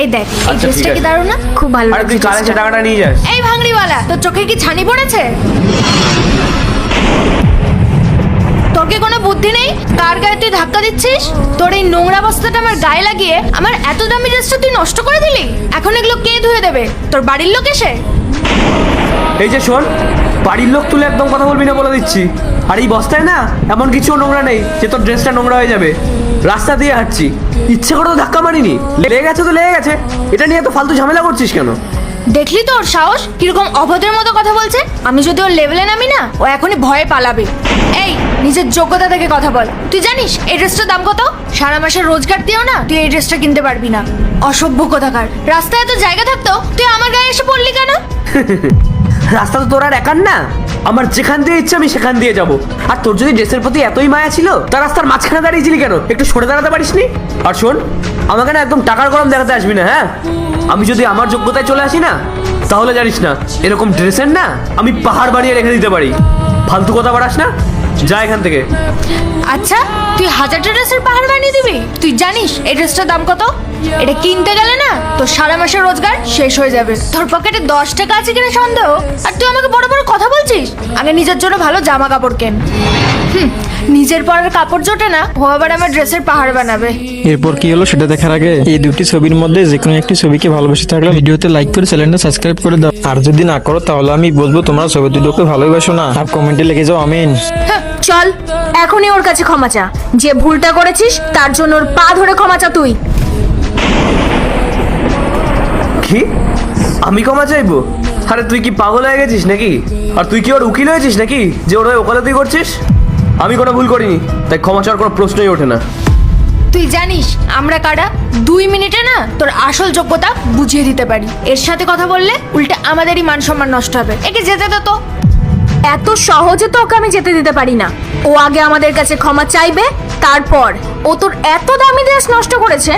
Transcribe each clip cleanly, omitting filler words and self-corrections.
এই দেখ, এই আচ্ছা, ড্রেসটা ঠিক কি আছে। দারুণ না? খুব ভালো আরে তুই লাগছে কালে সে ড্রেসটা। টাকাটা নিয়ে যাস। এই ভাঙড়িওয়ালা, তোর চোখে কি ছানি পড়েছে? তোর কি কোনো বুদ্ধি নেই? কার গায়ে তুই ধাক্কা দিচ্ছিস? তোর এই নোংরা বস্তাটা আমার গায়ে লাগিয়ে আমার এত দামি ড্রেসটা তুই নষ্ট করে দিলি। এখন এগুলো কে ধুয়ে দেবে? তোর বাড়ির লোক এসে? এই যে শোন, বাড়ির লোক তুলে একদম কথা বলবি না বলে দিচ্ছি। আর এই বস্তায় না এমন কিছু নোংরা নেই যে তোর ড্রেসটা নোংরা হয়ে যাবে। রাস্তা দিয়ে হাঁটছি, ইচ্ছে করে তো ধাক্কা মারিনি। লেগে গেছে তো লেগে গেছে, এটা নিয়ে তো ফালতু ঝামেলা করছিস কেন? দেখলি তো ওর সাহস কিরকম অভদ্রের মতো কথা বলছে। আমি যদি ওর লেভেলে নামি না, ও এখনই ভয়ে পালাবে। এই, নিজের যোগ্যতা থেকে কথা বল। তুই জানিস এই ড্রেসটার দাম কত? সারা মাসের রোজগার দিয়েও না তুই এই ড্রেসটা কিনতে পারবি না। অসভ্য কোথাকার। রাস্তায় এত জায়গা থাকতো তুই আমার গায়ে এসে পড়লি কেন? রাস্তা তো তোর আর একার না, আমার যেখান দিয়ে ইচ্ছে আমি সেখান দিয়ে যাব। আর তোর যদি ড্রেসের প্রতি এতই মায়া ছিল তা রাস্তার মাঝখানে দাঁড়িয়েছিলি কেন? একটু সরে দাঁড়াতে পারিসনি? আর শোন, আমাকে না একদম টাকার গরম দেখাতে আসবি না, হ্যাঁ? আমি যদি আমার যোগ্যতায় চলে আসি না, তাহলে জানিস না এরকম ড্রেসের না আমি পাহাড় বানিয়ে রেখে দিতে পারি। ফালতু কথা বাড়াস না, যা এখান থেকে। আচ্ছা, তুই 1000টা ড্রেসের পাহাড় বানিয়ে দিবি? তুই জানিস এই ড্রেসটার দাম কত? এটা কিনতে গেলে না তোর সারা মাসের রোজগার শেষ হয়ে যাবে। তোর পকেটে 10 টাকা আছে কিনা সন্দেহ, আর তুই আমাকে বড় বড় কথা বলছিস। আগে নিজের জন্য ভালো জামা কাপড় কেন। নিজের পরার কাপড় জোটে না, ও আবার আমার ড্রেসের পাহাড় বানাবে। এরপর কি হলো সেটা দেখার আগে এই দুটি ছবির মধ্যে যে কোনো একটি ছবিকে ভালোবেসে থাকলে ভিডিওতে লাইক করে চ্যানেলটা সাবস্ক্রাইব করে দাও। আর যদি না করো তাহলে আমি বলবো তোমরা ছবি দুটোকে ভালোবাসো না। আর কমেন্টে লিখে যাও আমিন। চল, এখনই ওর কাছে ক্ষমা চা। যে ভুলটা করেছিস তার জন্য ওর পা ধরে ক্ষমা চা তুই। কি? আমি ক্ষমা চাইবো? আরে তুই কি পাগল হয়ে গেছিস নাকি? আর তুই কি ওর উকিল হয়েছিস নাকি যে ওর হয়ে ওকালতি করছিস? আমি কোনো ভুল করিনি, তাই ক্ষমা চাওয়ার কোনো প্রশ্নই ওঠে না। তুই জানিস আমরা কারা? 2 মিনিটে না তোর আসল যোগ্যতা বুঝিয়ে দিতে পারি। এর সাথে কথা বললে উল্টে আমাদেরই মান সম্মান নষ্ট হবে। একে যেতে দে তো। এত সহজে তো ওকে আমি যেতে দিতে পারি না। ও আগে আমাদের কাছে ক্ষমা চাইবে, তারপর ও তোর এত দামি ড্রেস নষ্ট করেছে,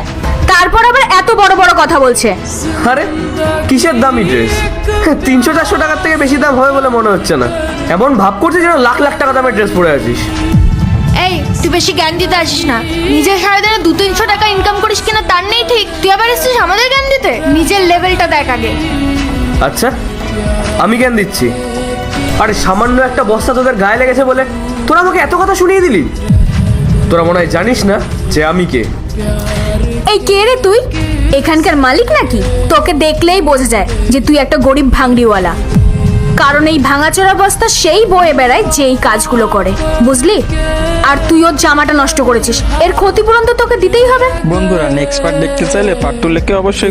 তারপর আবার এত বড় বড় কথা বলছে। আরে কিসের দামি ড্রেস? 300-400 টাকার থেকে বেশি দাম হবে বলে মনে হচ্ছে না। এমন ভাব করছিস যেন লাখ লাখ টাকা দামের ড্রেস পরে আছিস। এই, তুই বেশি জ্ঞান দিতে আসিস না। নিজের সারাদিনে 200-300 টাকা ইনকাম করিস কিনা তার নেই ঠিক, তুই আবার এসেছিস আমাদের জ্ঞান দিতে। নিজের লেভেলটা দেখ আগে। আচ্ছা, আমি জ্ঞান দিচ্ছি? আরে সামান্য একটা বস্তা তোদের গায়ে লেগেছে বলে তোরা আমাকে এত কথা শুনিয়ে দিলি? তোরা মনে হয় জানিস না যে আমি কে। এই কে রে তুই? এখানকার মালিক নাকি? তোকে দেখলেই বোঝা যায় যে তুই একটা গরিব ভাঙড়িওয়ালা। কারণ এই ভাঙাচোরা বস্তা সেই বয়ে বেড়ায় যেই কাজগুলো করে, বুঝলি? আর তুই ওর জামাটা নষ্ট করেছিস, এর ক্ষতিপূরণ তো তোকে দিতেই হবে। বন্ধুরা নেক্সট পার্ট দেখতে চাইলে পার্ট 2 লিখে অবশ্যই